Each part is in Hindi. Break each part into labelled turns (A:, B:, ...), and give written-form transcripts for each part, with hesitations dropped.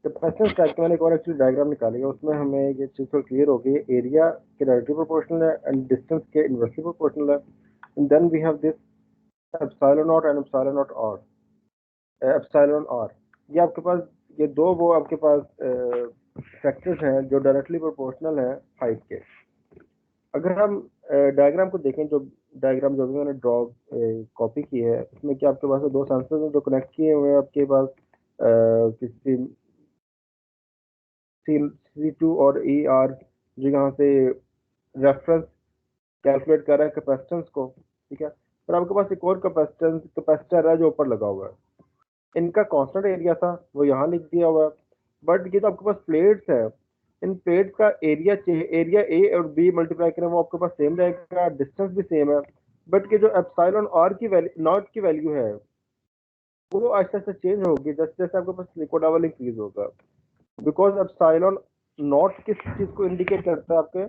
A: कैपेसिटेंस टाइप के मैंने एक और एक्चुअली डायग्राम निकाली है, उसमें हमें ये चीज़ तो क्लियर होगी, एरिया के डायरेक्टली प्रोपोर्शनल है एंड डिस्टेंस के इनवर्सली प्रोपोर्शनल है। And then we have this epsilon naught and epsilon naught और एप्सिलॉन आर। ये आपके पास ये दो वो आपके पास फैक्टर्स हैं जो डायरेक्टली प्रोपोर्शनल हैं हाइट के। अगर हम डायग्राम को देखें, जो डायग्राम जो भी मैंने ड्रॉ कॉपी की है, इसमें क्या आपके पास दो सेंसर्स हैं जो कनेक्ट किए हुए हैं आपके पास किसी C2 और ER, जो यहाँ से रेफरेंस कैलकुलेट कर रहा है कैपेसिटेंस को, ठीक है। और आपके पास एक और कैपेसिटर है जो ऊपर लगा हुआ है, इनका कांस्टेंट एरिया था वो यहाँ लिख दिया हुआ है। बट ये तो आपके पास प्लेट्स है, इन प्लेट्स का एरिया एरिया ए और बी मल्टीप्लाई करें वो आपके पास सेम रहेगा, डिस्टेंस भी सेम है। बट ये जो एप्सिलॉन आर की वैल्यू नॉट की वैल्यू है वो आहिस्ता आहिस्ता चेंज होगी जैसे जैसे आपके पास लिक्विड लेवल इंक्रीज होगा। बिकॉज एप्सिलॉन नॉट किस चीज को इंडिकेट करता है आपके,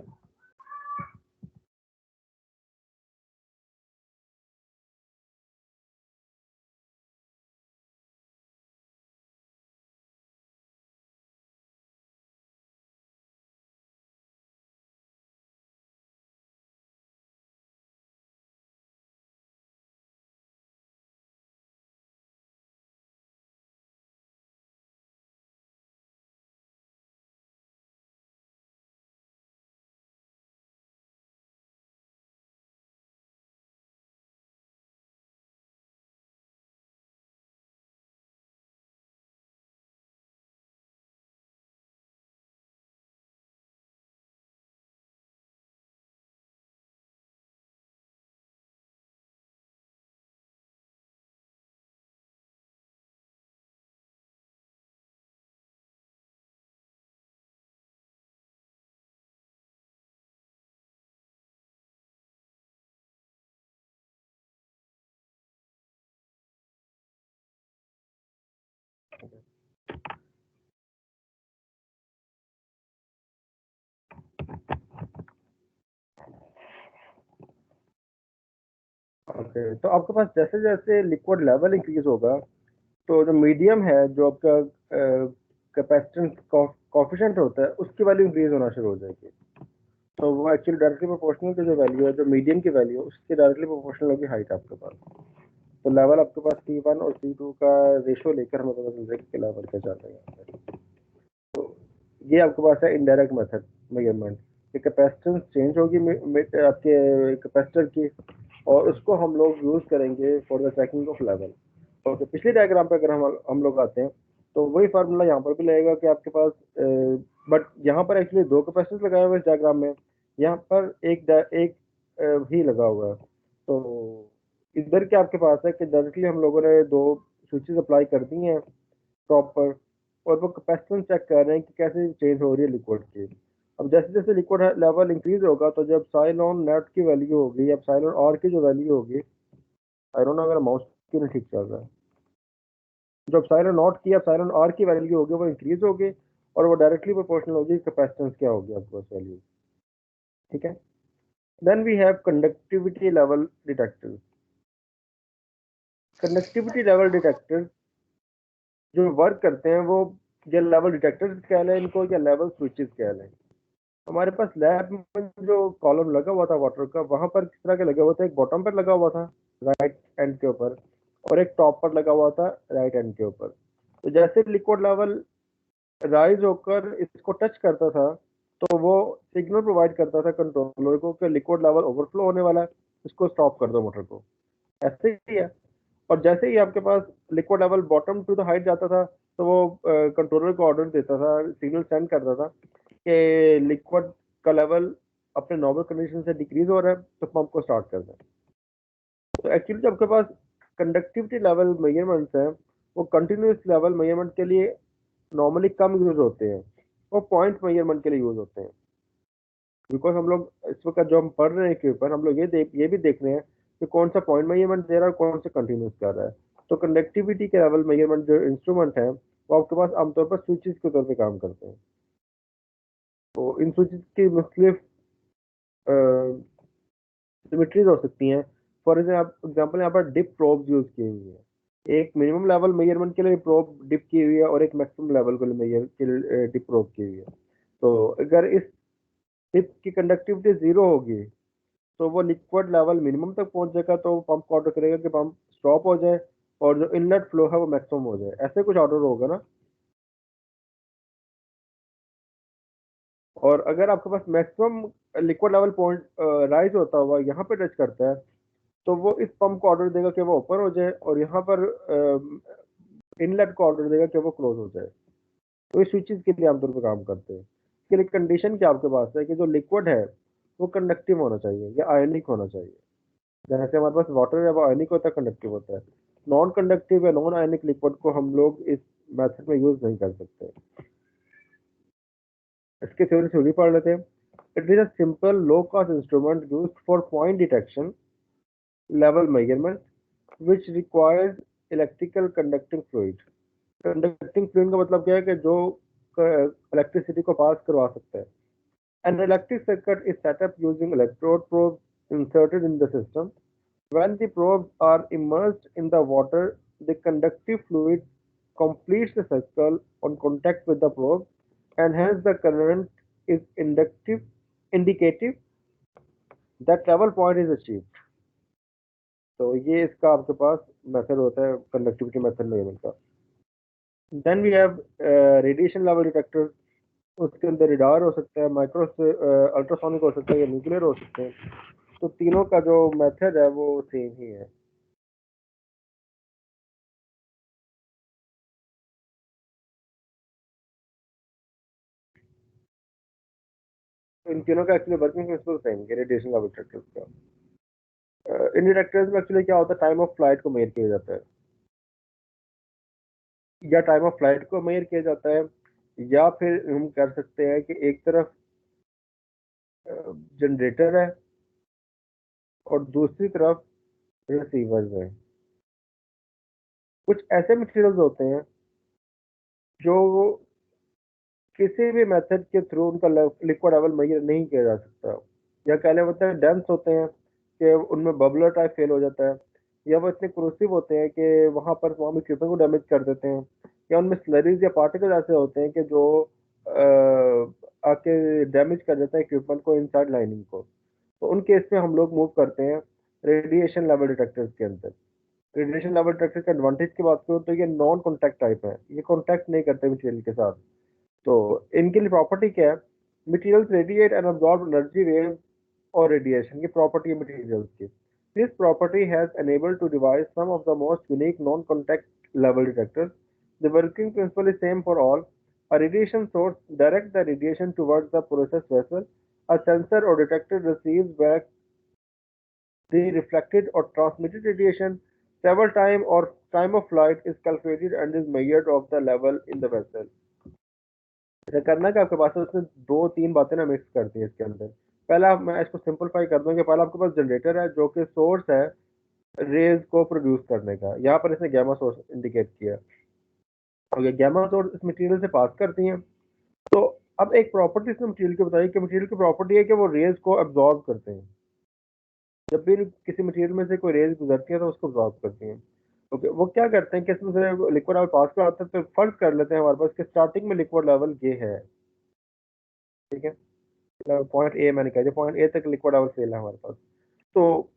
A: ओके। तो आपके पास जैसे जैसे लिक्विड लेवल इंक्रीज होगा तो जो मीडियम है, जो आपका कैपेसिटेंस कॉफिशिएंट होता है, उसकी वैल्यू इंक्रीज होना शुरू हो जाएगी। तो वो एक्चुअली डायरेक्टली प्रोपोर्शनल की जो वैल्यू है, जो मीडियम की वैल्यू है, उसकी डायरेक्टली प्रोपोर्शनल होगी हाइट आपके पास। तो लेवल आपके पास C1 और C2 का रेशियो लेकर हमें पता चल जाएगा कि लेवल क्या चल रहा है यहाँ पे। तो ये आपके पास है इनडायरेक्ट मेथड मेजरमेंट कि कैपेसिटेंस चेंज होगी आपके कैपेसिटर की, और उसको हम लोग यूज करेंगे for the checking of level. Okay, पिछले डायग्राम पे अगर हम लोग आते हैं तो वही फार्मूला यहाँ पर भी लगेगा कि आपके पास बट यहाँ पर एक्चुअली दो कैपेसिटर लगाए हुए इस डायग्राम में, यहाँ पर एक ही लगा हुआ है। तो इधर क्या आपके पास है कि डायरेक्टली हम लोगों ने दो स्विचेस अप्लाई कर दी हैं प्रॉपर, और वो कैपेसिटेंस चेक कर रहे हैं कि कैसे चेंज हो रही है लिक्विड की। अब जैसे जैसे लिक्विड लेवल इंक्रीज होगा तो जब साइलॉन नेट की वैल्यू होगी या साइलॉन आर की जो वैल्यू होगी, आई डोंट नो अगर माउस क्यों नहीं ठीक चल रहा है, जो साइलॉन नॉट की या साइलॉन आर की वैल्यू होगी वो इंक्रीज होगी, और वो डायरेक्टली प्रोपोर्शनल होगी कैपेसिटेंस क्या होगी आपके पास वैल्यू, ठीक है। Then we have conductivity level detector. Conductivity level detector जो वर्क करते हैं वो या लेवल डिटेक्टर्स कह लें इनको या लेवल स्विचेस कह लें। हमारे पास लैब में जो कॉलम लगा हुआ था वाटर का, वहां पर किस तरह के लगे हुए थे, एक बॉटम पर लगा हुआ था राइट एंड के ऊपर, और एक टॉप पर लगा हुआ था राइट एंड के ऊपर। तो जैसे लिक्विड लेवल राइज होकर इसको टच करता था तो वो सिग्नल प्रोवाइड करता था कंट्रोलर को कि लिक्विड लेवल ओवरफ्लो होने वाला है, इसको स्टॉप कर दो मोटर को। ऐसे ही है। और जैसे ही आपके पास liquid level bottom to the height जाता था तो वो कंट्रोलर को ऑर्डर देता था, सिग्नल सेंड करता था कि लिक्विड का लेवल अपने नॉर्मल कंडीशन से डिक्रीज हो रहा है तो पंप को स्टार्ट कर दें। तो एक्चुअली जो आपके पास कंडक्टिविटी लेवल मेजरमेंट्स हैं वो कंटिन्यूस लेवल मेजरमेंट के लिए नॉर्मली कम यूज होते हैं, वो पॉइंट मेजरमेंट के लिए यूज होते हैं। बिकॉज हम लोग इस वक्त जो हम पढ़ रहे हैं के ऊपर हम लोग ये भी देख रहे हैं कि कौन सा पॉइंट मेजरमेंट दे रहा है और कौन सा कंटिन्यूस कर रहा है। तो कंडक्टिविटी के लेवल मेजरमेंट जो इंस्ट्रूमेंट है वो आपके पास आमतौर पर स्विचेस के तौर पे काम करते हैं। तो इन स्विचेस की मुख्तलिफ सिमिट्रीज हो सकती हैं। फॉर एग्जाम्पल यहाँ पर डिप प्रोब्स यूज की हुई है। एक मिनिमम लेवल मेजरमेंट के लिए प्रोब डिप की हुई है और एक मैक्सिमम लेवल के लिए मेजर के लिए डिप प्रोब की हुई है। तो अगर इस डिप की कंडक्टिविटी जीरो होगी तो वो लिक्विड लेवल मिनिमम तक पहुंच जाएगा, तो पंप को ऑर्डर करेगा कि पंप स्टॉप हो जाए और जो इनलेट फ्लो है वो मैक्सिमम हो जाए, ऐसे कुछ ऑर्डर होगा ना। और अगर आपके पास maximum liquid level point rise होता हुआ यहाँ पे टच करता है, तो वो इस पंप को ऑर्डर देगा कि वो ओपन हो जाए और यहाँ पर इनलेट को ऑर्डर देगा कि वो क्लोज हो जाए। तो इस स्विचेस के लिए आमतौर पर काम करते हैं। इसके लिए कंडीशन क्या आपके पास है कि जो लिक्विड है वो कंडक्टिव होना चाहिए या आयनिक होना चाहिए। जैसे हमारे पास वाटर है वो आयनिक होता है, कंडक्टिव होता है। नॉन कंडक्टिव या नॉन आयनिक लिक्विड को हम लोग इस मेथड में यूज नहीं कर सकते। इसके थ्योरी थ्योरी पढ़ लेते हैं। It is a simple low cost instrument used for point detection, level measurement, which requires electrical conducting fluid। Conducting fluid का मतलब क्या है कि जो इलेक्ट्रिसिटी को पास करवा सकता है। An electric circuit is set up using electrode probes inserted in the system. When the probes are immersed in the water, the conductive fluid completes the circle on contact with the probe, and hence the current is inductive, indicative that level point is achieved। तो ये इसका आपके पास मेथड होता है कंडक्टिविटी मेथड मेजरमेंट का। Then we have radiation level detector. उसके अंदर रिडार हो सकता है, माइक्रो अल्ट्रासोनिक हो सकता है या न्यूक्लियर हो सकते हैं। तो तीनों का जो मेथड है वो सेम ही है। तो इन तीनों का एक्चुअली वर्किंग प्रिंसिपल सेम है रेडिएशन लेवल डिटेक्टर्स का। इन डिटेक्टर्स में एक्चुअली क्या होता है, टाइम ऑफ फ्लाइट को मेजर किया जाता है, या टाइम ऑफ फ्लाइट को मेजर किया जाता है, या फिर हम कर सकते हैं कि एक तरफ जनरेटर है और दूसरी तरफ रिसीवर्स है। कुछ ऐसे मटेरियल्स होते हैं जो किसी भी मेथड के थ्रू उनका लिक्विड लेवल मेजर नहीं किया जा सकता, या कह लें होते हैं डेंस होते हैं कि उनमें बबलर टाइप फेल हो जाता है, या वो इतने क्रूसिव होते हैं कि वहाँ पर वहाँ इक्विपमेंट को डैमेज कर देते हैं, या उनमें स्लरीज या पार्टिकल ऐसे होते हैं कि जो आके डैमेज कर देते हैं इक्विपमेंट को, इनसाइड लाइनिंग को। तो उन केस में हम लोग मूव करते हैं रेडिएशन लेवल डिटेक्टर्स के अंदर। रेडिएशन लेवल डिटेक्टर के एडवांटेज की बात करूँ तो ये नॉन कॉन्टैक्ट टाइप है, ये कॉन्टैक्ट नहीं करते मटेरियल के साथ। तो इनके लिए प्रॉपर्टी क्या है, materials radiate and absorb energy wave और रेडिएशन, की प्रॉपर्टी है मटेरियल्स की। This property has enabled to devise some of the most unique non-contact level detectors। The working principle is same for all। A radiation source directs the radiation towards the process vessel। A sensor or detector receives back the reflected or transmitted radiation। Travel time or time of flight is calculated and is measured of the level in the vessel। ऐसा करना कि आपके पास है, उसमें दो तीन बातें ना मिक्स करती है इसके अंदर। पहला मैं इसको सिंपलीफाई कर दूं कि पहला आपके पास जनरेटर है जो कि सोर्स है रेज को प्रोड्यूस करने का। यहाँ पर इसने गैमा सोर्स इंडिकेट किया, और ये गैमा सोर्स इस मटेरियल से पास करती हैं। तो अब एक प्रॉपर्टी इसने मटेरियल की बताई कि मटेरियल की प्रॉपर्टी है कि वो रेज को अब्जॉर्ब करते हैं। जब भी किसी मटेरियल में से कोई रेज गुजरती है तो उसको अब्जॉर्ब करती हैं। ओके, वो क्या करते हैं कि इसमें से लिक्विड लेवल पास कराते हैं, तो फर्ज कर लेते हैं हमारे पास कि स्टार्टिंग में लिक्विड लेवल ये है, ठीक है। पॉइंट ए मैंने कहा, पॉइंट ए तक लिक्विड लेवल फेल है हमारे पास। तो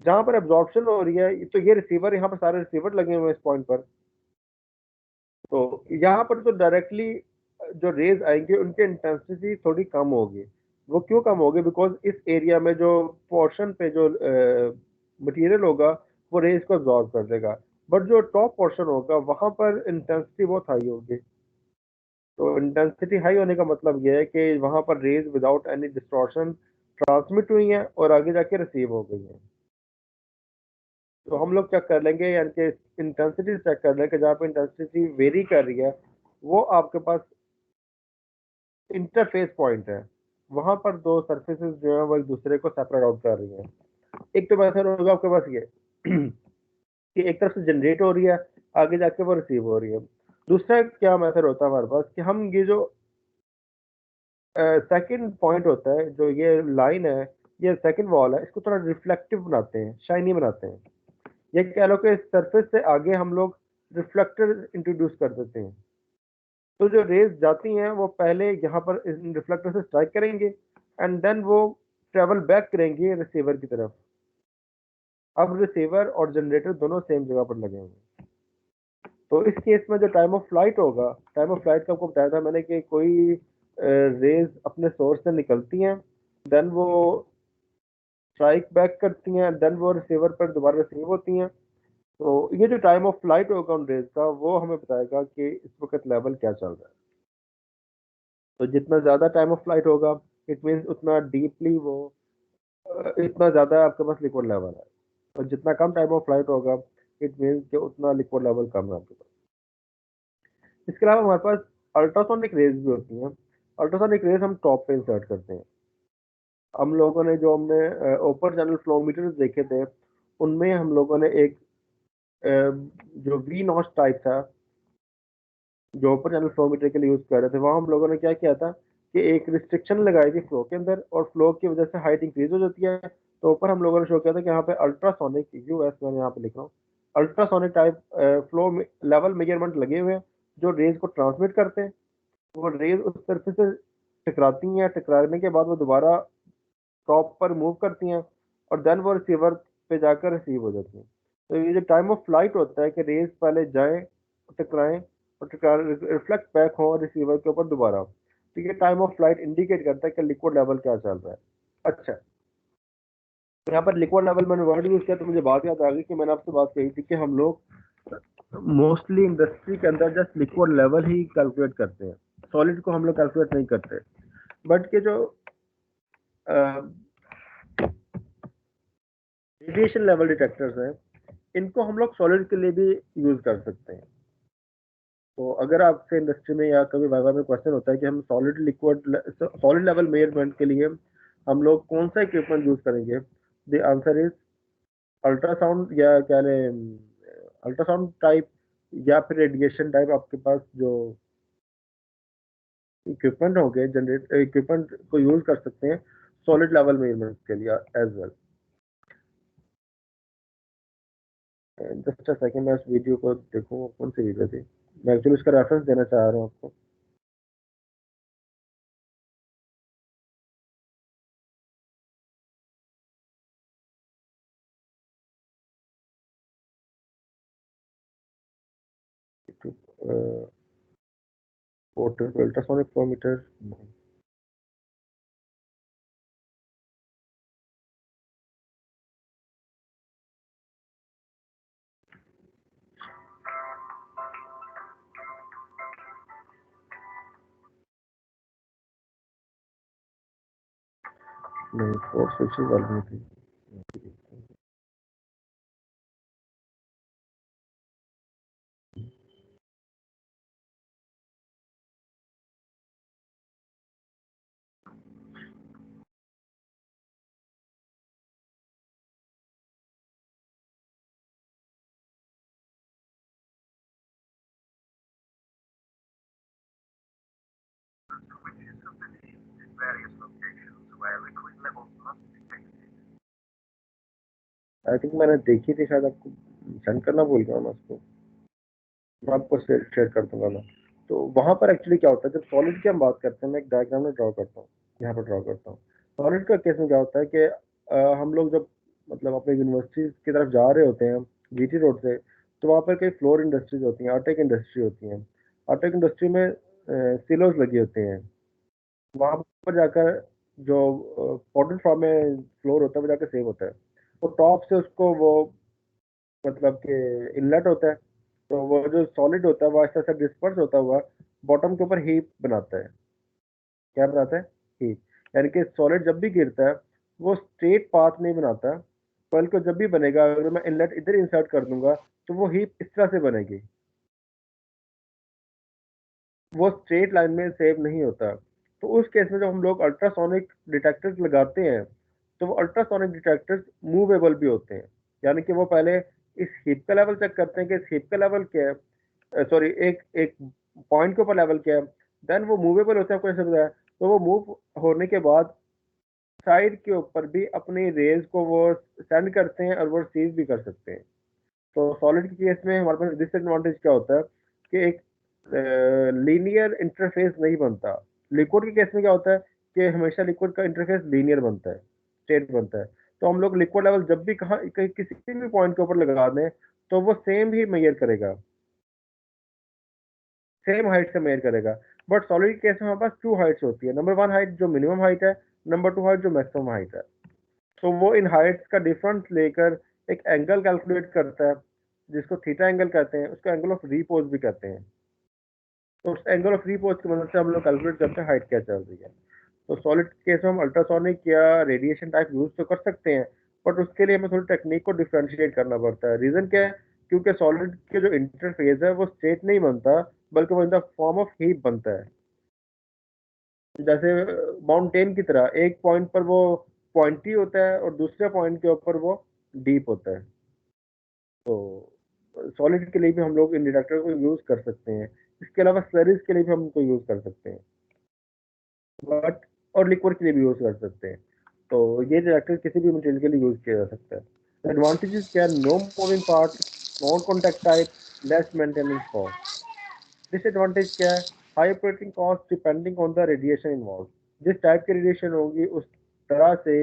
A: जहां पर एब्जॉर्प्शन हो रही है, तो ये रिसीवर, यहाँ पर सारे रिसीवर लगे हुए हैं इस पॉइंट पर। तो यहाँ पर तो डायरेक्टली जो रेज आएंगे उनकी इंटेंसिटी थोड़ी कम होगी। वो क्यों कम होगी, बिकॉज इस एरिया में जो पोर्शन पे जो मटेरियल होगा वो रेज को एब्जॉर्ब कर देगा, बट जो टॉप पोर्शन होगा वहां पर इंटेंसिटी बहुत हाई होगी। तो इंटेंसिटी हाई होने का मतलब यह है कि वहां पर rays without any distortion transmit हुई हैं और आगे जाके रिसीव हो गई हैं। तो हम लोग चेक कर लेंगे, यानी कि इंटेंसिटी चेक कर लेंगे, जहाँ पे इंटेंसिटी वेरी कर रही है वो आपके पास इंटरफेस पॉइंट है, वहां पर दो सरफेसेस जो है वो एक दूसरे को सेपरेट आउट कर रही हैं। एक तो मेथड होगा आपके पास ये कि एक तरफ से जनरेट हो रही है, आगे जाके वो रिसीव हो रही है। दूसरा क्या मेथड होता है हमारे पास कि हम ये जो सेकंड पॉइंट होता है, जो ये लाइन है, ये सेकंड वॉल है, इसको थोड़ा रिफ्लेक्टिव बनाते हैं, शाइनी बनाते हैं। ये कह लो कि सरफेस से आगे हम लोग रिफ्लेक्टर इंट्रोड्यूस कर देते हैं। तो जो रेज जाती हैं वो पहले यहाँ पर रिफ्लेक्टर से स्ट्राइक करेंगे एंड देन वो ट्रेवल बैक करेंगे रिसीवर की तरफ। अब रिसीवर और जनरेटर दोनों सेम जगह पर लगे होंगे। तो इस केस में जो टाइम ऑफ फ्लाइट होगा, टाइम ऑफ फ्लाइट का आपको बताया था मैंने कि कोई रेज अपने सोर्स से निकलती हैं, देन वो स्ट्राइक बैक करती हैं, देन वो रिसीवर पर दोबारा रिसीव होती हैं। तो ये जो टाइम ऑफ फ्लाइट होगा उन रेज का, वो हमें बताएगा कि इस वक्त लेवल क्या चल रहा है। तो जितना ज़्यादा टाइम ऑफ फ्लाइट होगा, इट मीन्स उतना डीपली वो इतना ज़्यादा आपके पास लिक्विड लेवल है। और जितना कम टाइम ऑफ फ्लाइट होगा, इट मीन्स कि उतना लिक्विड लेवल कम है आपके पास। इसके अलावा हमारे पास अल्ट्रासोनिक रेज भी होती हैं। अल्ट्रासोनिक रेज हम टॉप पे इंसर्ट करते हैं। हम लोगों ने जो हमने ओपन चैनल फ्लोमीटर देखे थे, उनमें हम लोगों ने एक अ, जो वी नॉच टाइप था, जो ओपन चैनल फ्लोमीटर के लिए यूज कर रहे थे, वहाँ हम लोगों ने क्या किया था कि एक रिस्ट्रिक्शन लगाई थी फ्लो के अंदर, और फ्लो की वजह से हाइट इंक्रीज हो जाती है। तो ऊपर हम लोगों ने शो किया था कि यहाँ पे अल्ट्रासोनिक यूएस, मैंने यहाँ पे लिख रहा हूँ, ultrasonic type flow level measurement लगे हुए हैं, जो रेज को ट्रांसमिट करते हैं। वो रेज उस सरफेस से टकराती हैं, टकराने के बाद वो दोबारा टॉप पर मूव करती हैं, और देन वो रिसीवर पे जाकर रिसीव हो जाती हैं। तो ये जो टाइम ऑफ फ्लाइट होता है कि रेज पहले जाएं, टकराएं, और टकरा रिफ्लेक्ट बैक हो रिसीवर के ऊपर दोबारा। तो ये टाइम ऑफ फ्लाइट इंडिकेट करता है कि लिक्विड लेवल क्या चल रहा है। अच्छा, तो यहाँ पर लिक्विड लेवल मैंने वर्ड यूज किया तो मुझे बात याद आ गई कि मैंने आपसे बात कही थी कि हम लोग मोस्टली इंडस्ट्री के अंदर जस्ट लिक्विड लेवल ही कैलकुलेट करते हैं, सॉलिड को हम लोग कैलकुलेट नहीं करते। बट के जो रेडिएशन लेवल डिटेक्टर्स हैं, इनको हम लोग सॉलिड के लिए भी यूज कर सकते हैं। तो अगर आपसे इंडस्ट्री में या कभी वाइवा में क्वेश्चन होता है कि हम सॉलिड लेवल मेजरमेंट के लिए हम लोग कौन सा इक्विपमेंट यूज करेंगे, द आंसर इज अल्ट्रासाउंड, या क्या लें, अल्ट्रासाउंड टाइप या फिर रेडिएशन टाइप आपके पास जो इक्विपमेंट होंगे, जनरेट इक्विपमेंट को यूज कर सकते हैं सॉलिड लेवल मेजरमेंट के लिए as well. Just a second, मैं इस वीडियो को देखूँ कौन सी वीडियो थी। मैं एक्चुअली इसका रेफरेंस देना चाह रहा हूँ आपको। Portable ultrasonic flowmeter. नहीं, फोर स्विचेस वाली नहीं थी। आई थिंक मैंने देखी थी, शायद आपको सेंड करना भूल गया मैं उसको। मैं आपको शेयर कर दूंगा मैं। तो वहां पर एक्चुअली क्या होता है, जब सॉलिड की हम बात करते हैं, मैं एक डायग्राम में ड्रॉ करता हूँ, यहाँ पर ड्रॉ करता हूँ। सॉलिड का केस में क्या होता है कि हम लोग जब मतलब अपने यूनिवर्सिटी की तरफ जा रहे होते हैं जीटी रोड से, तो वहाँ पर कई फ्लोर इंडस्ट्रीज होती हैं, आर्टेक इंडस्ट्री होती हैं। आर्टेक इंडस्ट्री में सिलोज लगे होते हैं। वहां पर जाकर जो पाउडर फॉर्म में फ्लोर होता है वो जाकर सेव होता है। वो टॉप से उसको वो मतलब कि इनलेट होता है। तो वो जो सॉलिड होता है वो ऐसा ऐसा डिस्पर्स होता हुआ बॉटम के ऊपर हीप बनाता है। क्या बनाता है? हीप। यानी कि सॉलिड जब भी गिरता है, वो स्ट्रेट पाथ नहीं बनाता, बल्कि जब भी बनेगा, अगर मैं इनलेट इधर इंसर्ट कर दूंगा तो वो हीप इस तरह से बनेगी, वो स्ट्रेट लाइन में सेव नहीं होता। तो उस केस में जब हम लोग अल्ट्रासोनिक डिटेक्टर्स लगाते हैं, तो वो अल्ट्रासोनिक डिटेक्टर्स मूवेबल भी होते हैं। यानी कि वो पहले इस हीप का लेवल चेक करते हैं कि इस हीप का लेवल क्या है, सॉरी एक एक पॉइंट के ऊपर लेवल क्या है, देन वो मूवेबल होता है, आपको ऐसे बताया। तो वो मूव होने के बाद साइड के ऊपर भी अपनी रेज को वो सेंड करते हैं और वो रिसीव भी कर सकते हैं। तो सॉलिड के केस में हमारे पास डिसएडवांटेज क्या होता है कि एक लीनियर इंटरफेस नहीं बनता। लिक्विड के केस में क्या होता है कि हमेशा लिक्विड का इंटरफेस लीनियर बनता है, स्ट्रेट बनता है। तो हम लोग लिक्विड लेवल जब भी किसी भी पॉइंट के ऊपर लगा दें तो वो सेम ही मेजर करेगा, सेम हाइट से मेजर करेगा। बट सॉलिड केस में हमारे पास टू हाइट्स होती है, नंबर वन हाइट जो मिनिमम हाइट है, नंबर टू हाइट जो मैक्सिमम हाइट है। तो वो इन हाइट्स का डिफरेंस लेकर एक एंगल कैलकुलेट करता है जिसको थीटा एंगल कहते हैं, उसको एंगल ऑफ रीपोज भी कहते हैं। तो उस एंगल ऑफ रीपोज की मदद से हम लोग कैलकुलेट करते हैं हाइट क्या चल रही है। तो सॉलिड केस में हम अल्ट्रासोनिक या रेडिएशन टाइप यूज तो कर सकते हैं, बट उसके लिए हमें थोड़ी टेक्निक को डिफ्रेंशिएट करना पड़ता है। रीजन क्या है? क्योंकि सॉलिड के जो इंटरफेस है वो स्ट्रेट नहीं बनता, बल्कि वो in the form of heap बनता है। जैसे माउंटेन की तरह एक पॉइंट पर वो पॉइंटी होता है और दूसरे पॉइंट के ऊपर वो डीप होता है। तो सॉलिड के लिए भी हम लोग इन डिटेक्टर को यूज कर सकते हैं। इसके अलावा स्लरीज के लिए भी हम इनको यूज कर सकते हैं, बट और लिक्विड के लिए भी यूज कर सकते हैं। तो ये डिटेक्टर किसी भी मटेरियल के लिए यूज किया जा सकता है। एडवांटेजेस क्या है? No moving part, non contact type, less maintenance cost. Disadvantage क्या है? High operating cost depending on the radiation involve. जिस टाइप की रेडिएशन होगी उस तरह से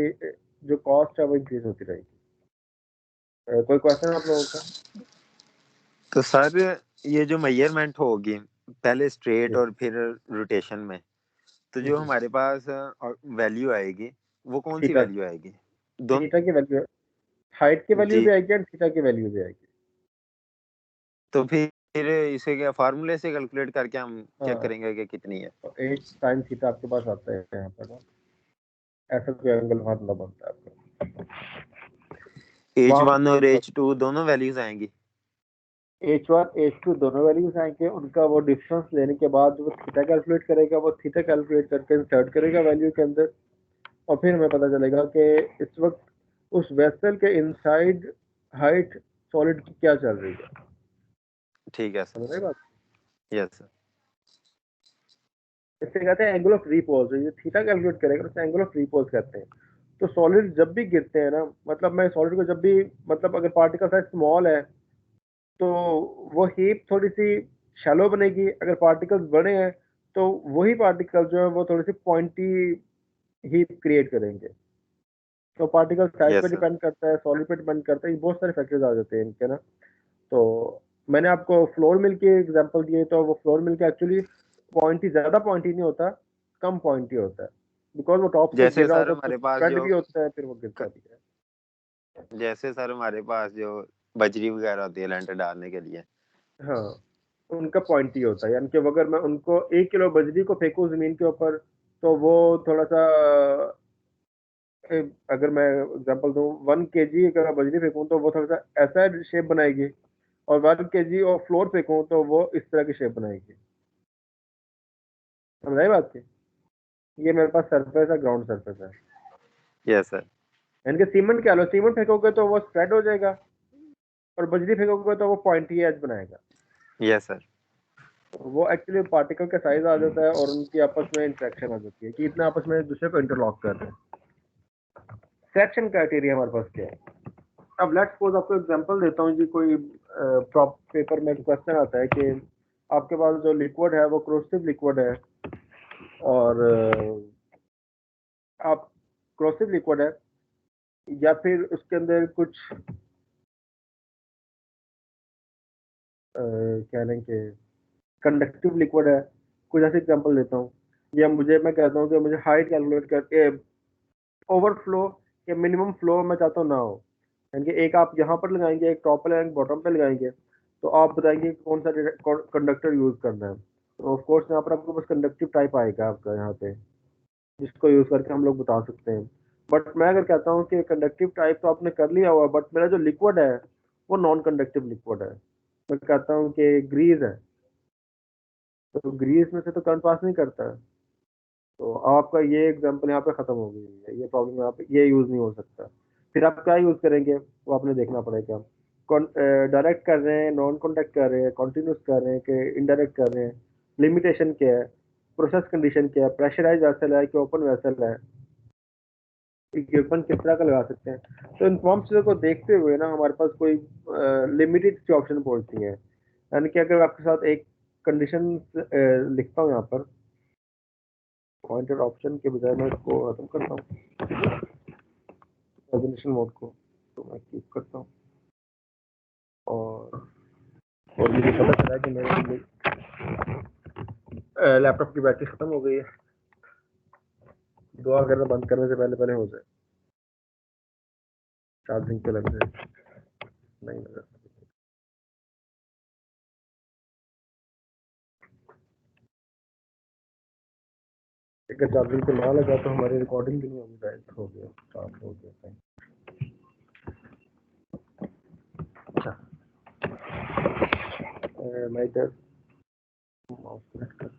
A: जो कॉस्ट है वो इंक्रीज होती रहेगी। कोई क्वेश्चन आप लोगों का?
B: तो सर ये जो मेजरमेंट होगी पहले स्ट्रेट और फिर रोटेशन में, तो जो हमारे पास वैल्यू आएगी वो कौन सी
A: थीटा
B: वैल्यू आएगी? दोनों
A: थीटा की वैल्यू, हाइट की वैल्यू
B: जी।
A: भी आएगी और थीटा की वैल्यू भी आएगी।
B: तो फिर इसे क्या फार्मूले से कैलकुलेट करके हम चेक
A: हाँ,
B: करेंगे कि कितनी है?
A: तो एच साइन थीटा आपके पास आता है यहाँ पर ना, ऐसा कोई एंगल वहां ना बनता है आपका वहां
B: H1 और
A: पर।
B: H2 दोनों वैल्यूज आएंगी?
A: H1 H2 दोनों वैल्यूज आएंगे, उनका वो डिफरेंस लेने के बाद वो थीटा कैलकुलेट करेगा, वो थीटा कैलकुलेट करके इंसर्ट करेगा वैल्यू के अंदर। और फिर हमें पता चलेगा कि इस वक्त उस वेसल के इनसाइड हाइट सॉलिड की क्या चल रही है।
B: ठीक है
A: समझ
B: सर।
A: रहे बात?
B: Yes sir.
A: इससे कहते हैं एंगल ऑफ रीपोज। ये थीटा कैलकुलेट करेगा, उसे एंगल ऑफ रीपोज कहते हैं। तो सॉलिड जब भी गिरते हैं ना, मतलब मैं सॉलिड को जब भी, मतलब अगर पार्टिकल साइज स्मॉल है तो वो हीप थोड़ी सी शैलो बनेगी, अगर पार्टिकल्स बड़े हैं तो वही पार्टिकल जो है वो थोड़ी सी पॉइंटी हीप क्रिएट करेंगे। तो पार्टिकल साइज पे
B: यस सर।
A: डिपेंड करता है, सॉलिड पे डिपेंड करता है, ये बहुत सारे फैक्टर्स आ जाते हैं इनके ना। तो मैंने आपको फ्लोर मिल के एग्जांपल दिए, तो वो फ्लोर मिल के एक्चुअली पॉइंटी, ज्यादा पॉइंटी नहीं होता, कम पॉइंटी होता है, बिकॉज वो टॉप से गिर
B: जैसे
A: रहा
B: सर
A: होता है तो
B: हमारे पास
A: स्प्रेड
B: जो
A: भी होता है, फिर वो गिरता भी है।
B: जैसे सर हमारे पास जो बजरी वगैरह होती है लेंटर डालने के लिए।
A: हाँ, उनका पॉइंटी होता है, यानी कि अगर मैं उनको 1 किलो बजरी को फेंकूं जमीन के ऊपर तो वो थोड़ा सा अगर मैं एग्जांपल दूं 1 kg अगर मैं बजरी फेंकूं तो वो थोड़ा सा ऐसा शेप बनाएगी, और 1 kg और फ्लोर फेंकूं तो वो इस तरह की शेप बनाएगी। समझ आई बात की? ये मेरे पास सरफेस है, ग्राउंड सरफेस है।
B: Yes sir.
A: यानी कि सीमेंट क्या लो, सीमेंट फेंकोगे तो वो स्प्रेड हो जाएगा, और बजरी फेंकोगे तो वो पॉइंटी एज बनाएगा।
B: Yes sir.
A: वो एक्चुअली पार्टिकल का साइज आ जाता है और उनकी आपस में इंटरेक्शन आ जाती है कि इतना आपस में एक दूसरे को इंटरलॉक कर रहे हैं। सिलेक्शन क्राइटेरिया हमारे पास क्या है? अब लेट्स सपोज आपको एग्जांपल देता हूँ जी, कोई प्रॉप पेपर में क्वेश्चन आता है कि आपके पास जो लिक्विड है वो क्रोसिव लिक्विड है, और आप क्रोसिव लिक्विड है या फिर उसके अंदर कुछ कह लें कि कंडक्टिव लिक्विड है। कुछ ऐसे एग्जांपल देता हूँ, या मैं कहता हूँ कि मुझे हाइट कैलकुलेट करके ओवरफ्लो या मिनिमम फ्लो मैं चाहता हूँ ना हो, यानी कि एक आप यहाँ पर लगाएंगे, एक टॉप पे लगाएंगे, बॉटम पे लगाएंगे, तो आप बताएंगे कि कौन सा कंडक्टर यूज करना है। तो ऑफ कोर्स यहाँ पर आपको बस कंडक्टिव टाइप आएगा आपका यहाँ पे, जिसको यूज करके हम लोग बता सकते हैं। बट मैं अगर कहता हूँ कि कंडक्टिव टाइप तो आपने कर लिया हुआ, बट मेरा जो लिक्विड है वो नॉन कंडक्टिव लिक्विड है, मैं कहता हूँ कि ग्रीस है, तो ग्रीस में से तो करंट पास नहीं करता है। तो आपका ये एग्जांपल यहाँ पे खत्म हो गई है, ये प्रॉब्लम यहाँ पे ये यूज नहीं हो सकता। फिर आप क्या यूज करेंगे वो आपने देखना पड़ेगा। डायरेक्ट कर रहे हैं, नॉन कॉन्टैक्ट कर रहे हैं, कॉन्टिन्यूस कर रहे हैं कि इनडायरेक्ट कर रहे हैं, लिमिटेशन क्या है, प्रोसेस कंडीशन क्या है, प्रेशराइज वेसल है कि ओपन वेसल है। इक्विपमेंट किस तरह का लगा सकते हैं। तो इन तमाम चीज़ों को देखते हुए ना हमारे पास कोई लिमिटेड सी ऑप्शन पहुंचती हैं। यानी कि अगर आपके साथ एक कंडीशन लिखता हूँ यहाँ पर, पॉइंटेड ऑप्शन के बजाय मैं इसको खत्म करता हूँ रेजोल्यूशन मोड को, तो मैं कीप करता हूँ। और मुझे पता चला कि मेरे लैपटॉप की बैटरी खत्म हो गई है। दुआ करना बंद करने से पहले पहले हो जाए, चार्जिंग पे लग जाए। नहीं लगा। अगर चार्जिंग पे ना लगा तो हमारी रिकॉर्डिंग भी नहीं होगी। डायरेक्ट हो गया, स्टार्ट हो गया। अच्छा, मैं इधर माउस सेलेक्ट कर,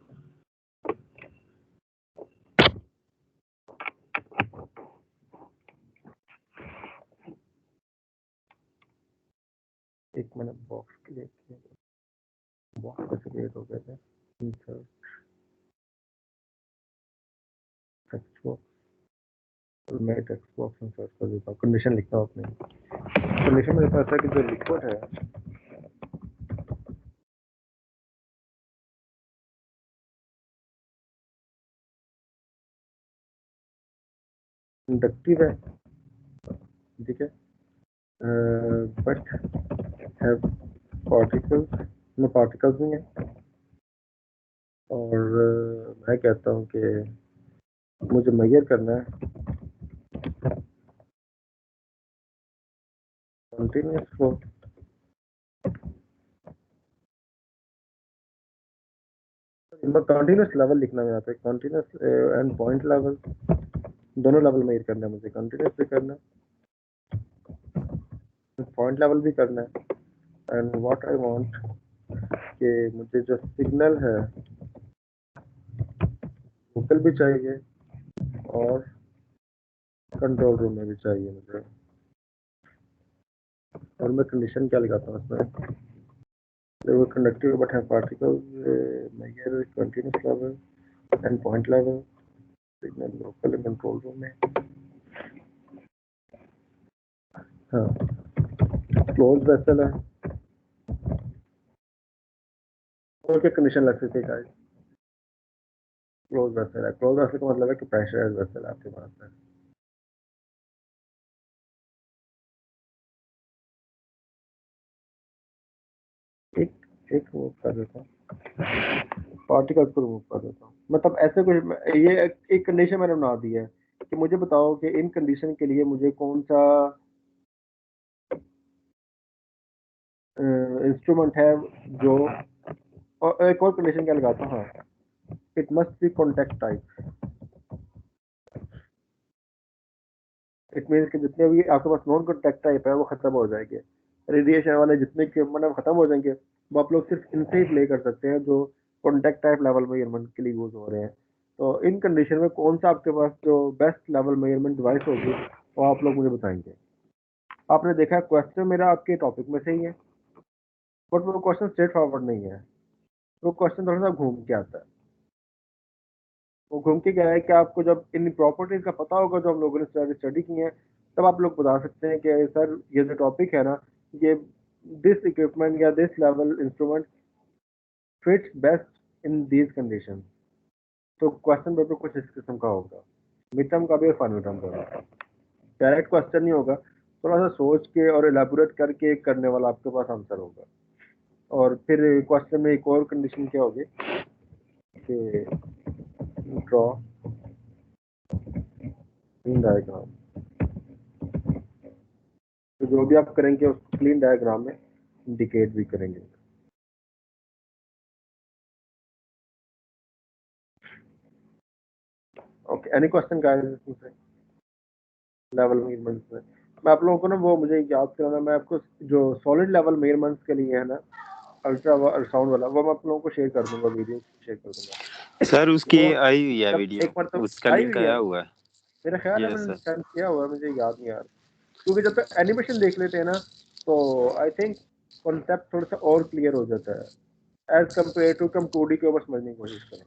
A: एक मैंने बॉक्स क्रिएट किया, बॉक्स कैसे क्रिएट हो गया था, इंसर्ट टेक्स्ट बॉक्स, मैं टेक्स्ट बॉक्स इंसर्ट कर देता हूँ। कंडीशन लिखता हूँ अपने, कंडीशन मेरे पास है कि जो लिक्विड है इंडक्टिव है, ठीक है, बट हैव पार्टिकल्स में पार्टिकल्स नहीं है। और मैं कहता हूँ कि मुझे मेजर करना है कंटिन्यूस फ्लो। कंटिन्यूस लेवल लिखना है यहाँ पे, कंटिन्यूस एंड पॉइंट लेवल, दोनों लेवल मेजर करना है मुझे, कंटिन्यूस भी करना है, पॉइंट लेवल भी करना है। एंड व्हाट आई वांट कि मुझे जो सिग्नल है वोकल भी चाहिए और कंट्रोल रूम में भी चाहिए मुझे। और मैं कंडीशन क्या लगाता हूँ इसमें, they were conductive but have particles, measure continuous level and point level, signal local and control room में। हाँ, क्लोज वेसल है, और क्या कंडीशन लग सकती है गाइस? क्लोज वेसल है, क्लोज वेसल का मतलब है कि प्रेशराइज्ड वेसल आपके पास है। एक एक वो कर देता हूँ, पार्टिकल्स को रिमूव कर देता हूँ। मतलब ऐसे कुछ, ये एक कंडीशन मैंने बना दी है कि मुझे बताओ कि इन कंडीशन के लिए मुझे कौन सा इंस्ट्रूमेंट है जो, और एक और कंडीशन क्या लगाता हूँ, हाँ, it must be contact type. It means कि जितने भी आपके पास नॉन कॉन्टैक्ट टाइप है वो खत्म हो जाएंगे, रेडिएशन वाले जितने मतलब खत्म हो जाएंगे, वो आप लोग सिर्फ इनसे ही प्ले कर सकते हैं जो कॉन्टैक्ट टाइप लेवल मेजरमेंट के लिए यूज हो रहे हैं। तो इन कंडीशन में कौन सा आपके पास जो बेस्ट लेवल मेजरमेंट डिवाइस होगी वो आप लोग मुझे बताएंगे। आपने देखा क्वेश्चन मेरा आपके टॉपिक में से ही है, बट वो क्वेश्चन स्ट्रेट फॉरवर्ड नहीं है, वो क्वेश्चन थोड़ा सा घूम के आता है। वो घूम के क्या है कि आपको जब इन प्रॉपर्टीज का पता होगा जो हम लोगों ने स्टडी की है, तब आप लोग बता सकते हैं कि सर ये जो टॉपिक है ना, ये दिस इक्विपमेंट या this level instrument fits best in these condition. तो क्वेश्चन पेपर कुछ इस किस्म का होगा, मिड टर्म का भी और फाइनल टर्म का भी। डायरेक्ट क्वेश्चन नहीं होगा, थोड़ा सा सोच के और एलेबोरेट करके करने वाला आपके पास आंसर होगा। और फिर क्वेश्चन में एक और कंडीशन क्या होगी कि ड्रॉ इन डायग्राम, तो जो भी आप करेंगे उसको क्लीन डायग्राम में इंडिकेट भी करेंगे। ओके, एनी क्वेश्चन गाइस इसमें से लेवल मेजरमेंट्स में? मैं आप लोगों को ना वो मुझे याद कराना, मैं आपको जो सॉलिड लेवल मेजरमेंट्स के लिए है ना अल्ट्रा साउंड वाला, वो मैं आप लोगों को शेयर कर दूंगा, वीडियो शेयर कर दूंगा
B: सर उसकी
A: वो।
B: आई हुई है
A: जब
B: वीडियो,
A: एक बार तो
B: उसका
A: आई
B: लिंक
A: हुई है,
B: आया हुआ है।
A: मेरा ख्याल है
B: यस
A: मैंने
B: सर।
A: सेंड किया हुआ है, मुझे याद नहीं यार, क्योंकि जब तक एनिमेशन देख लेते हैं ना तो आई थिंक कॉन्सेप्ट थोड़ा सा और क्लियर हो जाता है as compare to come 2D के ऊपर समझने की कोशिश करें।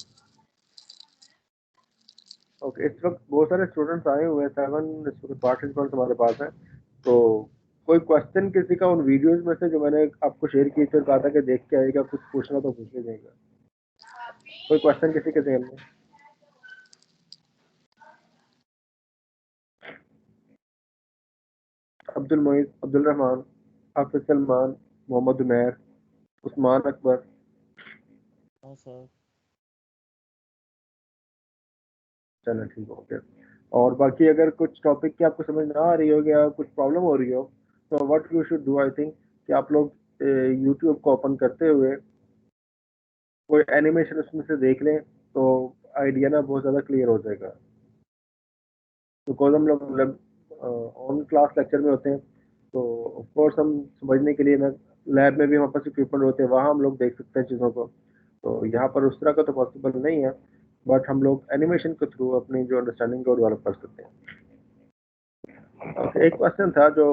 A: ओके, इस वक्त बहुत सारे स्टूडेंट्स आए हुए हैं, 7 पार्टिसिपेंट्स हमारे पास हैं। तो कोई क्वेश्चन किसी का उन वीडियोस में से जो मैंने आपको शेयर की थी और कहा था कि देख के आएगा, कुछ पूछना तो पूछ लीजिएगा। कोई क्वेश्चन किसी के ध्यान में? अब्दुल मोइज, अब्दुल रहमान, हाफिज सलमान, मोहम्मद उमैर, उस्मान अकबर।
C: हाँ सर।
A: चलो ठीक हो गया। और बाकी अगर कुछ टॉपिक की आपको समझ ना आ रही हो या कुछ प्रॉब्लम हो रही हो, तो what you should do, I think कि आप लोग यूट्यूब को ओपन करते हुए कोई एनिमेशन उसमें से देख लें, तो आइडिया ना बहुत ज़्यादा क्लियर हो जाएगा। बिकॉज हम लोग ऑन क्लास लेक्चर में होते हैं, तो ऑफ कोर्स हम समझने के लिए ना लैब में भी हमारे पास इक्विपमेंट होते हैं, वहाँ हम लोग देख सकते हैं चीज़ों को। तो यहाँ पर उस तरह का तो पॉसिबल नहीं है, बट हम लोग एनिमेशन के थ्रू अपनी जो अंडरस्टैंडिंग को डेवलप कर सकते हैं। एक क्वेश्चन था जो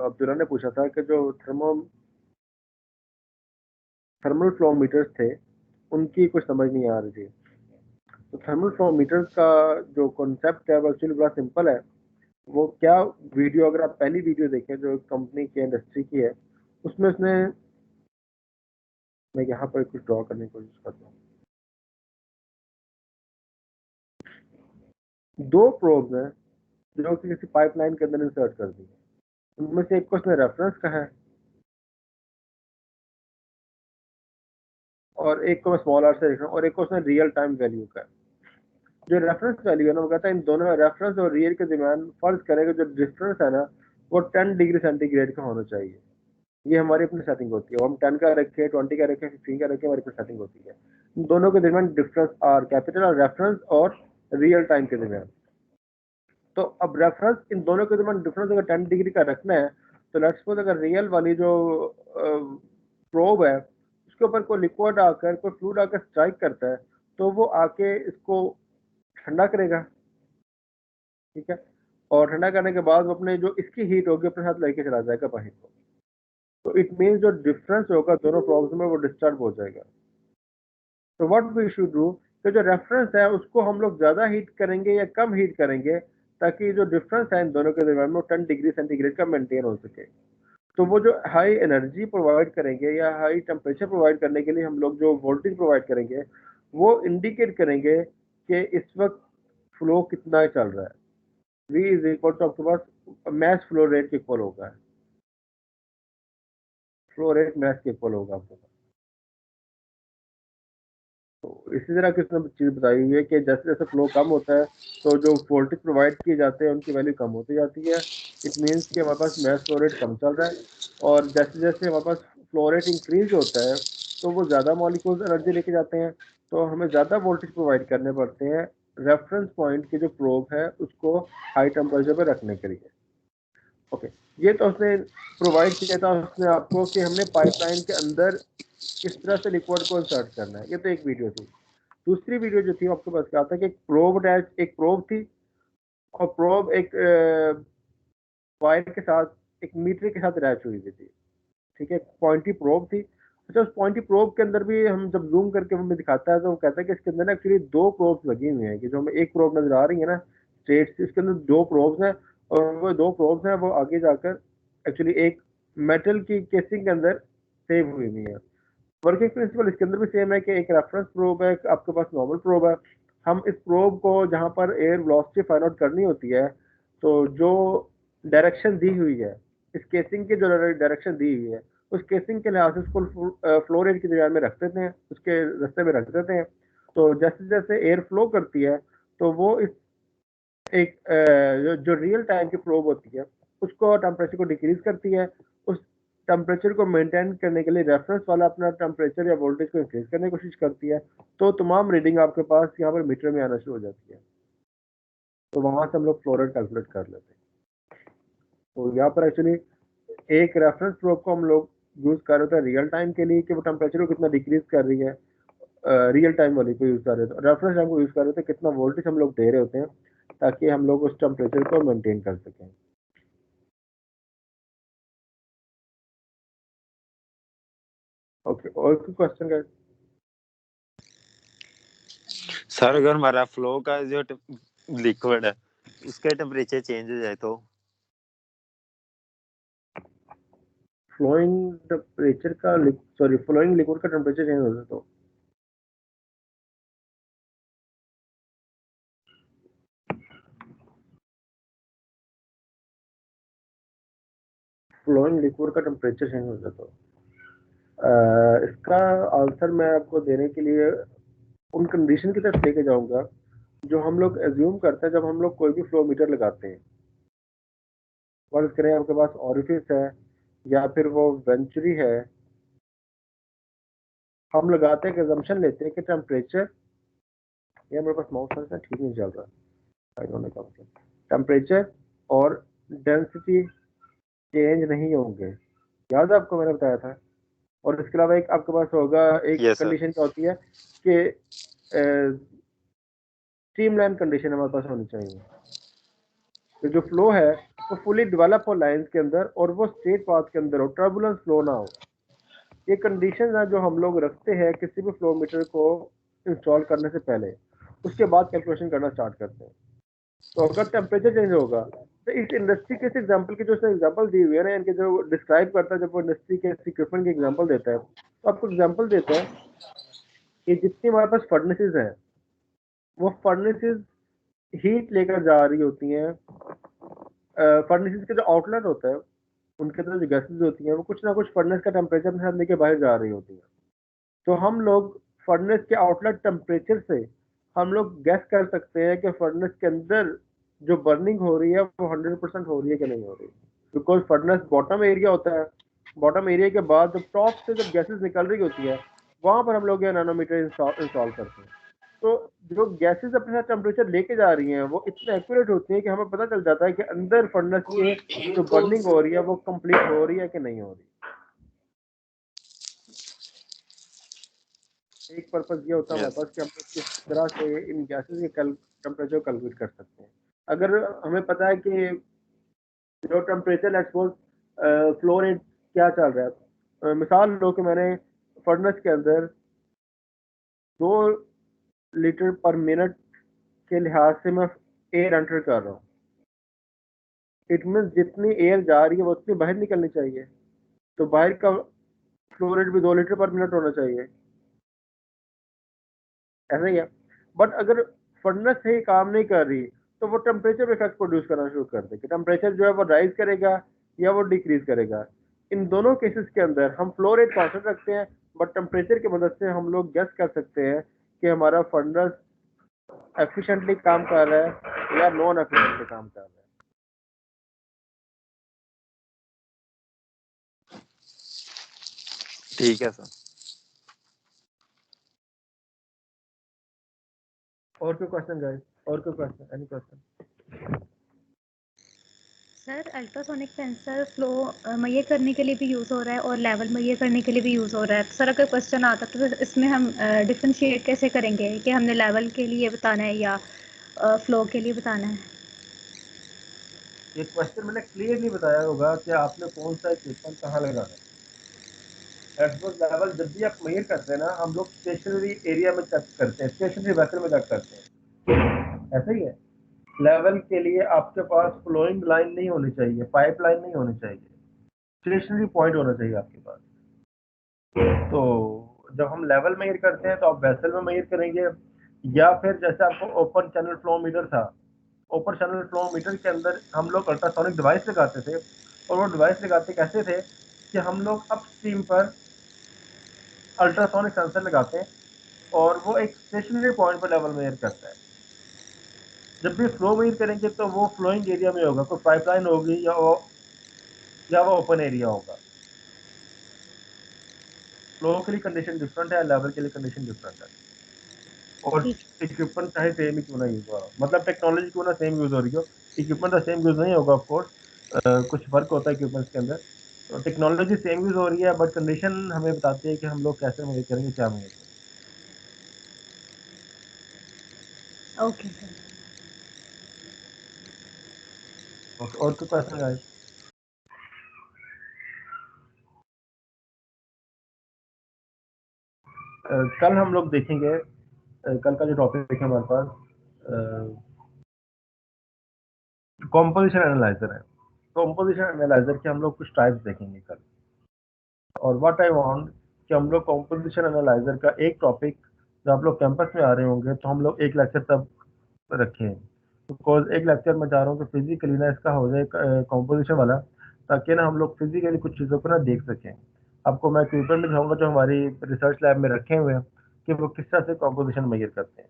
A: अब्दुल्ला ने पूछा था कि जो थर्मल फ्लो मीटर्स थे उनकी कुछ समझ नहीं आ रही थी। तो थर्मल फ्लो मीटर्स का जो कॉन्सेप्ट है वो एक्चुअली बड़ा सिंपल है। वो क्या, वीडियो अगर आप पहली वीडियो देखें जो कंपनी की इंडस्ट्री की है, उसमें उसने, मैं यहाँ पर कुछ ड्रॉ करने की कोशिश करता हूँ। दो प्रोब्स हैं जो कि किसी पाइपलाइन के अंदर इंसर्ट कर दी है। उनमें से एक को उसने रेफरेंस का है और एक को मैं स्मॉल आर से देख रहा हूँ, और एक को उसने रियल टाइम वैल्यू का है। जो रेफरेंस वैल्यू है ना, वो कहता है इन दोनों रेफरेंस और रियल के दरमियान फर्ज करेगा जो डिफरेंस है ना, वो 10 डिग्री सेंटीग्रेड का होना चाहिए। ये हमारी अपनी सेटिंग होती है। हम 10 का रखें, 20 का रखें, 15 का रखें, हमारी अपनी सेटिंग होती है। इन दोनों के दरमियान डिफरेंस आर कैपिटल और रेफरेंस और रियल टाइम के दरमियान। तो अब रेफरेंस इन दोनों के दरमियान डिफरेंस अगर 10 डिग्री का रखना है, तो लेट्स सपोज अगर रियल वाली जो प्रोब है उसके ऊपर कोई लिक्विड आकर, कोई फ्लूइड आकर स्ट्राइक करता है, तो वो आके इसको ठंडा करेगा, ठीक है। और ठंडा करने के बाद वो अपने जो इसकी हीट होगी अपने साथ लेके चला जाएगा बाहर को। तो इट मीन्स जो डिफरेंस होगा दोनों प्रॉब्लम में वो डिस्टर्ब हो जाएगा। तो व्हाट वी शुड डू, तो जो रेफरेंस है उसको हम लोग ज़्यादा हीट करेंगे या कम हीट करेंगे, ताकि जो डिफरेंस है इन दोनों के दरमियान में 10 डिग्री सेंटीग्रेड का मेंटेन हो सके। तो वो जो हाई एनर्जी प्रोवाइड करेंगे या हाई टेम्परेचर प्रोवाइड करने के लिए हम लोग जो वोल्टेज प्रोवाइड करेंगे, वो इंडिकेट करेंगे कि इस वक्त फ्लो कितना चल रहा है। V इज इक्वल टू आपके पास मैच फ्लो रेट के इक्वल होगा, फ्लो रेट मैच के इक्वल होगा आपके पास। तो इसी तरह की उसने चीज़ बताई हुई है कि जैसे जैसे फ्लो कम होता है, तो जो वोल्टेज प्रोवाइड किए जाते हैं उनकी वैल्यू कम होती जाती है। इट मीन्स कि हमारे पास मैच फ्लो रेट कम चल रहा है, और जैसे जैसे हमारे पास फ्लो रेट इंक्रीज होता है, तो वो ज़्यादा मॉलिक्यूल्स एनर्जी लेके जाते हैं, तो हमें ज़्यादा वोल्टेज प्रोवाइड करने पड़ते हैं रेफरेंस पॉइंट की जो प्रोब है उसको हाई टेम्परेचर पर रखने के लिए। ओके, ये तो उसने प्रोवाइड किया था उसने आपको कि हमने पाइपलाइन के अंदर किस तरह से लिक्विड को इंसर्ट करना है। ये तो एक वीडियो थी। दूसरी वीडियो जो थी आपके पास क्या था कि एक प्रोब थी, और प्रोब एक वायर के साथ, एक मीटर के साथ अटैच हुई हुई थी, ठीक है। पॉइंटी प्रोब थी। अच्छा, उस पॉइंटी प्रोब के अंदर भी हम जब जूम करके हमें दिखाता है तो वो कहता है कि इसके अंदर ना एक्चुअली दो प्रोब्स लगी हुई हैं, कि जो हमें एक प्रोब नजर आ रही है ना स्ट्रेट से, इसके अंदर दो प्रोब्स हैं, और वो दो प्रोब्स हैं वो आगे जाकर एक्चुअली एक मेटल की केसिंग के अंदर सेव हुई हुई है। वर्किंग प्रिंसिपल इसके अंदर भी सेम है कि एक रेफरेंस प्रोब है, आपके पास नॉर्मल प्रोब है। हम इस प्रोब को जहाँ पर एयर वेलोसिटी फाइंड आउट करनी होती है, तो जो डायरेक्शन दी हुई है, इस केसिंग की जो डायरेक्शन दी हुई है, उस केसिंग के लिहाज से उसको फ्लो रेट की दरमियान में रख देते हैं, उसके रास्ते में रख देते हैं। तो जैसे जैसे एयर फ्लो करती है, तो वो इस एक जो रियल टाइम की प्रोब होती है उसको टेम्परेचर को डिक्रीज करती है। उस टेम्परेचर को मेंटेन करने के लिए रेफरेंस वाला अपना टेम्परेचर या वोल्टेज को इंक्रीज करने की कोशिश करती है। तो तमाम रीडिंग आपके पास यहाँ पर मीटर में आना शुरू हो जाती है। तो वहां से हम लोग फ्लो रेट कैलकुलेट कर लेते हैं। तो यहाँ पर एक्चुअली एक रेफरेंस प्रोब को हम लोग यूज कर रहे थे रियल टाइम के लिए कि वो टेम्परेचर को कितना डिक्रीज कर रही है, रियल टाइम वाली को यूज कर रहे थे। रेफरेंस टाइम को यूज कर रहे थे कितना वोल्टेज हम लोग दे रहे होते हैं, ताकि हम लोग उस टेम्परेचर को मेंटेन कर सकें। ओके, और कोई क्वेश्चन का?
B: सर अगर हमारा फ्लो का जो लिक्विड है उसका टेम्परेचर चेंज हो जाए तो
A: फ्लोइंग टेम्परेचर का फ्लोइंग लिक्विड का टेम्परेचर चेंज हो जाए तो फ्लोइंग लिक्विड का टेम्परेचर चेंज हो जाए तो इसका आंसर मैं आपको देने के लिए उन कंडीशन की तरफ लेके जाऊंगा जो हम लोग एज्यूम करते हैं जब हम लोग कोई भी फ्लो मीटर लगाते हैं। फर्ज करें आपके पास ऑरिफिस है या फिर वो वेंचुरी है, हम लगाते हैं कंजम्पशन लेते हैं कि टेम्परेचर, या मेरे पास माउस है ठीक नहीं चल रहा, आई डोंट नो क्या टेम्परेचर और डेंसिटी चेंज नहीं होंगे। याद है आपको मैंने बताया था। और इसके अलावा एक आपके पास होगा एक
B: Yes, sir.
A: कंडीशन क्या होती है कि स्ट्रीमलाइन कंडीशन हमारे पास होनी चाहिए। तो जो फ्लो है वो फुली डेवलप हो लाइंस के अंदर और वो स्ट्रेट पाथ के अंदर हो, टर्बुलेंस फ्लो ना हो। ये कंडीशन है जो हम लोग रखते हैं किसी भी फ्लो मीटर को इंस्टॉल करने से पहले, उसके बाद कैलकुलेशन करना स्टार्ट करते हैं। तो अगर टेम्परेचर चेंज होगा तो इस इंडस्ट्री के एग्जांपल की जो उसने एग्जांपल दी हुई है ना, इनके जो डिस्क्राइब करता है, जब वो इंडस्ट्री के इक्विपमेंट की एग्जांपल देता है तो आपको एग्जांपल देता है कि जितनी हमारे पास फर्नेसेस हैं वो फर्नेसेस हीट लेकर जा रही होती हैं। फर्नेसेस का जो आउटलेट होता है उनके अंदर जो गैसेज होती हैं वो कुछ ना कुछ फर्नेस का टेम्परेचर अपने साथ लेके बाहर जा रही होती हैं। तो हम लोग फर्नेस के आउटलेट टेम्परेचर से हम लोग गैस कर सकते हैं कि फर्नेस के अंदर जो बर्निंग हो रही है वो 100% हो रही है कि नहीं हो रही। बिकॉज फर्नेस बॉटम एरिया होता है, बॉटम एरिया के बाद जब टॉप से जब गैसेस निकल रही होती है वहां पर हम लोग ये नैनोमीटर इंस्टॉल करते हैं। तो जो गैसेस अपने साथ टेम्परेचर लेके जा रही हैं वो इतने एक्यूरेट होती है कि हमें पता चल जाता है कि अंदर फर्नेस के जो बर्निंग हो रही है वो कंप्लीट हो रही है कि नहीं हो रही। एक पर्पज ये होता है हमारे
B: Yes.
A: पास कि हम लोग किस तरह से इन गैसेस के टेम्परेचर कैलकुलेट कर सकते हैं। अगर हमें पता है कि जो टेम्परेचर एक्सपोज फ्लो रेट क्या चल रहा है, मिसाल लो कि मैंने फर्नेस के अंदर 2 लीटर पर मिनट के लिहाज से मैं एयर एंटर कर रहा हूँ, इट मीन जितनी एयर जा रही है वो उतनी बाहर निकलनी चाहिए। तो बाहर का फ्लो रेट भी 2 लीटर पर मिनट होना चाहिए, ऐसा ही है। बट अगर फर्नेस सही काम नहीं कर रही तो वो टेम्परेचर इफेक्ट प्रोड्यूस करना शुरू कर देगी। टेम्परेचर जो है वो राइज करेगा या वो डिक्रीज करेगा। इन दोनों केसेस के अंदर हम फ्लो रेट कांस्टेंट रखते हैं बट टेम्परेचर की मदद से हम लोग गेस कर सकते हैं कि हमारा फर्नेस एफिशिएंटली काम कर रहा है या नॉन एफिशिएंटली काम कर रहा है।
B: ठीक है सर।
A: और कोई क्वेश्चन गाइस? और कोई question? Any question?
D: Sir ultrasonic sensor flow measure करने के लिए भी यूज़ हो रहा है और लेवल मेजर करने के लिए भी यूज़ हो रहा है। तो सर अगर क्वेश्चन आता तो इसमें हम डिफरेंशिएट कैसे करेंगे कि हमने लेवल के लिए बताना है या फ्लो के लिए बताना है?
A: ये क्वेश्चन मैंने क्लियरली बताया होगा कि आपने कौन सा इक्विपमेंट कहाँ लगाना है। एक्सपोज लेवल जब भी आप मेजर करते हैं ना, हम लोग स्टेशनरी एरिया में चेक करते हैं, स्टेशनरी वेसल में चेक करते हैं, ऐसा ही है। लेवल के लिए आपके पास फ्लोइंग लाइन नहीं होनी चाहिए, पाइप लाइन नहीं होनी चाहिए, स्टेशनरी पॉइंट होना चाहिए आपके पास। तो जब हम लेवल मेजर करते हैं तो आप वेसल में मेजर करेंगे, या फिर जैसे आपको ओपन चैनल फ्लो मीटर था, ओपन चैनल फ्लो मीटर के अंदर हम लोग अल्ट्रासोनिक डिवाइस लगाते थे। और वो डिवाइस लगाते कैसे थे कि हम लोग अपस्ट्रीम पर अल्ट्रासोनिक सेंसर लगाते हैं और वो एक स्टेशनरी पॉइंट पर लेवल मेजर करता है। जब भी फ्लो मेजर करेंगे तो वो फ्लोइंग एरिया में होगा, कोई पाइपलाइन होगी या वो ओपन एरिया होगा। फ्लो के लिए कंडीशन डिफरेंट है, लेवल के लिए कंडीशन डिफरेंट है। और
D: ठीक।
A: इक्विपमेंट चाहे सेम ही क्यों ना यूज हो रहा हो, मतलब टेक्नोलॉजी क्यों ना सेम यूज हो रही हो, इक्विपमेंट का सेम यूज नहीं होगा ऑफ कोर्स, कुछ फर्क होता है इक्विपमेंट्स के अंदर। तो टेक्नोलॉजी सेम यूज हो रही है बट कंडीशन हमें बताती है कि हम लोग कैसे मेजर करेंगे, क्या मेजर करेंगे।
D: Okay sir.
A: और कोई क्वेश्चन है? कल हम लोग देखेंगे, कल का जो टॉपिक है हमारे पास कॉम्पोजिशन एनालाइजर है। कॉम्पोजिशन एनालाइजर के हम लोग कुछ टाइप्स देखेंगे कल, और व्हाट आई वांट कि हम लोग कॉम्पोजिशन एनालाइजर का एक टॉपिक, जब आप लोग कैंपस में आ रहे होंगे तो हम लोग एक लेक्चर तब रखें, बिकॉज एक लेक्चर में चाह रहा हूँ कि फिजिकली ना इसका हो जाए कॉम्पोजिशन वाला, ताकि ना हम लोग फिजिकली कुछ चीज़ों को ना देख सकें। आपको मैं इक्विपमेंट दिखाऊंगा जो हमारी रिसर्च लैब में रखे हुए हैं कि वो किस तरह से कॉम्पोजिशन मेजर करते हैं,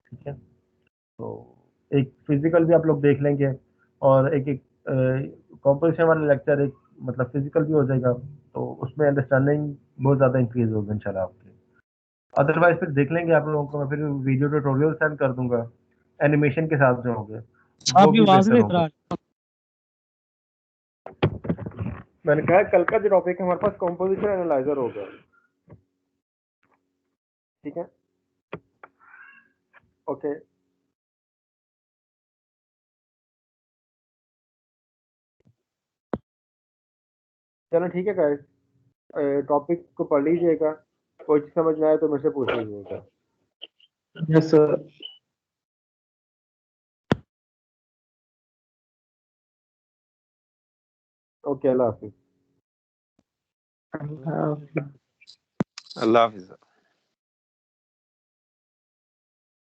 A: ठीक है। तो एक फिजिकल भी आप लोग देख लेंगे, और एक एक कॉम्पोजिशन वाला लेक्चर एक मतलब फिजिकल भी हो जाएगा, तो उसमें अंडरस्टैंडिंग बहुत ज़्यादा इंक्रीज होगी इंशाल्लाह आपकी। अदरवाइज फिर देख लेंगे आप लोगों को, मैं फिर वीडियो ट्यूटोरियल सेंड कर दूंगा एनिमेशन के साथ जो होंगे, वो
C: आपकी
A: भी
C: आवाज
A: बेहतर
C: नहीं
A: होंगे।
C: इधर
A: मैंने कहा कल का जो टॉपिक है हमारे पास कॉम्पोजिशन एनालाइजर होगा, ठीक है, ओके। चलो ठीक है गाइस, टॉपिक को पढ़ लीजिएगा, कोई चीज़ समझ में आए तो मेरे से पूछ लीजिएगा।
E: Yes sir.
A: ओके, अल्लाह हाफिज़।
E: अल्लाह हाफिज़।
B: अल्लाह हाफिज़।